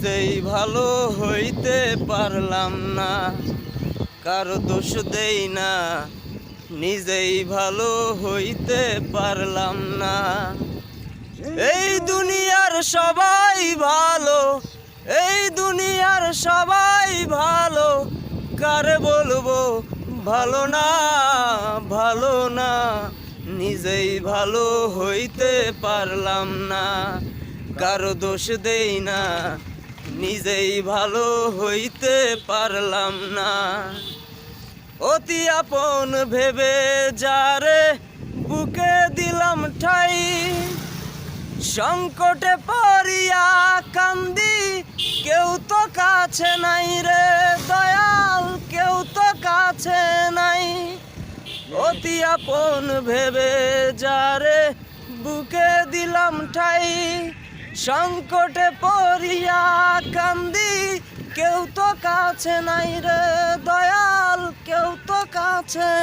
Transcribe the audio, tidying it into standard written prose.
নিজেই ভালো হইতে পারলাম না, কারো দোষ দেই না, নিজেই ভালো হইতে পারলাম না। এই দুনিয়ার সবাই ভালো, এই দুনিয়ার সবাই ভালো, কারে বলবো ভালো না, ভালো না। নিজেই ভালো হইতে পারলাম না, কারো দোষ দেই না, নিজেই ভালো হইতে পারলাম না। অতি আপন ভেবে যারে বুকে দিলাম ঠাই, সংকটে পড়িয়া কান্দি, কেউ তো কাছে নাই রে দয়াল, কেউ তো কাছে নাই। অতি আপন ভেবে যারে বুকে দিলাম ঠাই, সংকটে পড়িয়া কান্দি, কেউ তো কাছে নাই রে দয়াল, কেউ তো কাছে